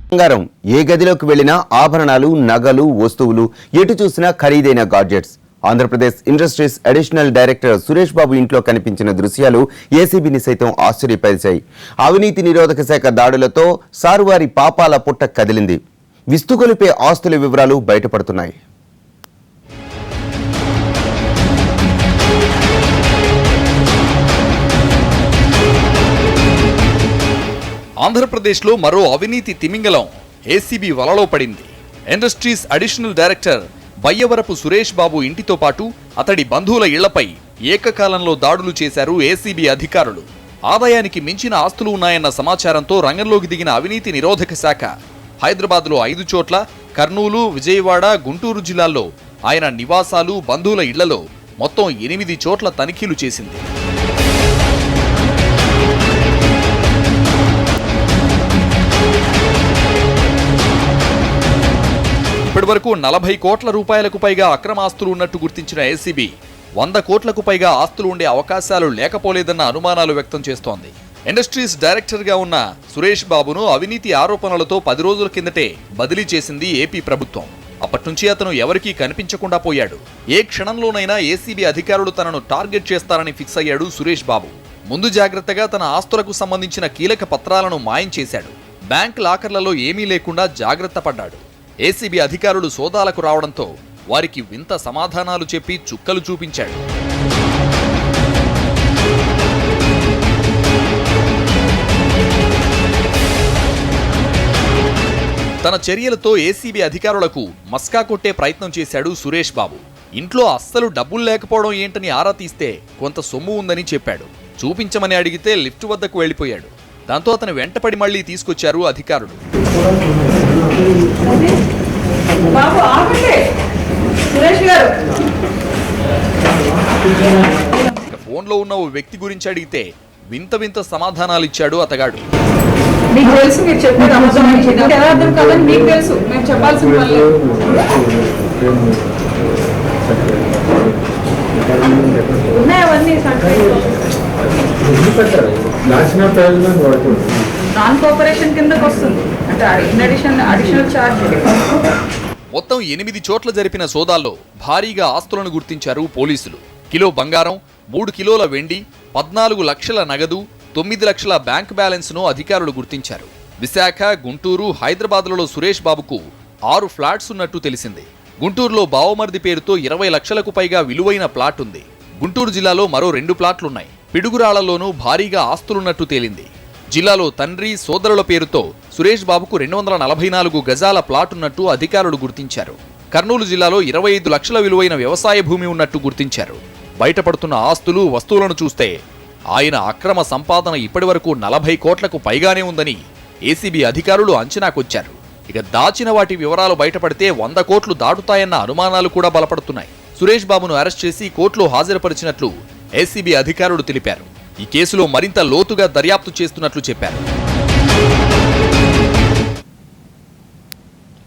బంగారం ఏ గదిలోకి వెళ్లినా ఆభరణాలు, నగలు, వస్తువులు ఎటు చూసినా ఖరీదైన gadgets. Andhra Pradesh industries additional director Suresh Babu ఇంట్లో కనిపించిన దృశ్యాలు ఏసీబీని సైతం ఆశ్చర్యపరిచాయి. అవినీతి నిరోధక శాఖ దాడులతో సారువారి పాపాల పుట్ట కదిలింది. విస్తుగొలిపే ఆస్తుల వివరాలు బయటపడుతున్నాయి. ఆంధ్రప్రదేశ్లో మరో అవినీతి తిమింగలం ఏసీబీ వలలో పడింది. Industries additional director Bayyavarapu Suresh Babu ఇంటితో పాటు అతడి బంధువుల ఇళ్లపై ఏకకాలంలో దాడులు చేశారు ఏసీబీ అధికారులు. ఆదాయానికి మించిన ఆస్తులు ఉన్నాయన్న సమాచారంతో రంగంలోకి దిగిన అవినీతి నిరోధక శాఖ హైదరాబాద్లో 5 చోట్ల, కర్నూలు, విజయవాడ, గుంటూరు జిల్లాల్లో ఆయన నివాసాలు, బంధువుల ఇళ్లలో మొత్తం 8 చోట్ల తనిఖీలు చేసింది. ఇప్పటివరకు 40 కోట్ల రూపాయలకు పైగా అక్రమ ఆస్తులు ఉన్నట్టు గుర్తించిన ఏసీబీ 100 కోట్లకు పైగా ఆస్తులు ఉండే అవకాశాలు లేకపోలేదన్న అనుమానాలు వ్యక్తం చేస్తోంది. ఇండస్ట్రీస్ డైరెక్టర్గా ఉన్న సురేష్ బాబును అవినీతి ఆరోపణలతో 10 రోజుల కిందటే బదిలీ చేసింది ఏపీ ప్రభుత్వం. అప్పట్నుంచి అతను ఎవరికీ కనిపించకుండా పోయాడు. ఏ క్షణంలోనైనా ఏసీబీ అధికారులు తనను టార్గెట్ చేస్తారని ఫిక్స్ అయ్యాడు సురేష్ బాబు. ముందు జాగ్రత్తగా తన ఆస్తులకు సంబంధించిన కీలక పత్రాలను మాయం చేశాడు. బ్యాంక్ లాకర్లలో ఏమీ లేకుండా జాగ్రత్త పడ్డాడు. ఏసీబీ అధికారులు సోదాలకు రావడంతో వారికి వింత సమాధానాలు చెప్పి చుక్కలు చూపించాడు. తన చర్యలతో ఏసీబీ అధికారులకు మస్కా కొట్టే ప్రయత్నం చేశాడు సురేష్ బాబు. ఇంట్లో అస్సలు డబ్బులు లేకపోవడం ఏంటని ఆరా తీస్తే కొంత సొమ్ము ఉందని చెప్పాడు. చూపించమని అడిగితే లిఫ్ట్ వద్దకు వెళ్లిపోయాడు. దాంతో అతను వెంటపడి మళ్లీ తీసుకొచ్చారు అధికారులు. ఫోన్లో ఉన్న ఓ వ్యక్తి గురించి అడిగితే వింత వింత సమాధానాలు ఇచ్చాడు అతగాడు. మీకు తెలుసు, మీరు చెప్పేది ఎలా అర్థం కాదని మీకు తెలుసు, మేము చెప్పాల్సిన పని ఉన్నాయవన్నీ. నాన్ కోఆపరేషన్ కిందకు వస్తుంది అంటే అడిషనల్ ఛార్జ్. మొత్తం 8 చోట్ల జరిపిన సోదాల్లో భారీగా ఆస్తులను గుర్తించారు పోలీసులు. కిలో బంగారం, 3 కిలోల వెండి, 14 లక్షల నగదు, 9 లక్షల బ్యాంక్ బ్యాలెన్స్ ను అధికారులు గుర్తించారు. విశాఖ, గుంటూరు, హైదరాబాద్లలో సురేష్ బాబుకు 6 ఫ్లాట్స్ ఉన్నట్టు తెలిసింది. గుంటూరులో బావమర్ది పేరుతో 20 లక్షలకు పైగా విలువైన ప్లాట్ ఉంది. గుంటూరు జిల్లాలో మరో 2 ప్లాట్లున్నాయి. పిడుగురాళ్లలోనూ భారీగా ఆస్తులున్నట్టు తేలింది. జిల్లాలో తండ్రి, సోదరుల పేరుతో సురేష్ బాబుకు 244 గజాల ప్లాట్ ఉన్నట్టు అధికారులు గుర్తించారు. కర్నూలు జిల్లాలో 25 లక్షల విలువైన వ్యవసాయ భూమి ఉన్నట్టు గుర్తించారు. బయటపడుతున్న ఆస్తులు, వస్తువులను చూస్తే ఆయన అక్రమ సంపాదన ఇప్పటివరకు 40 కోట్లకు పైగానే ఉందని ఏసీబీ అధికారులు అంచనాకొచ్చారు. ఇక దాచిన వాటి వివరాలు బయటపడితే 100 కోట్లు దాటుతాయన్న అనుమానాలు కూడా బలపడుతున్నాయి. సురేష్ బాబును అరెస్ట్ చేసి కోర్టులో హాజరుపరిచినట్లు ఏసీబీ అధికారులు తెలిపారు. ఈ కేసులో మరింత లోతుగా దర్యాప్తు చేస్తున్నట్లు చెప్పారు.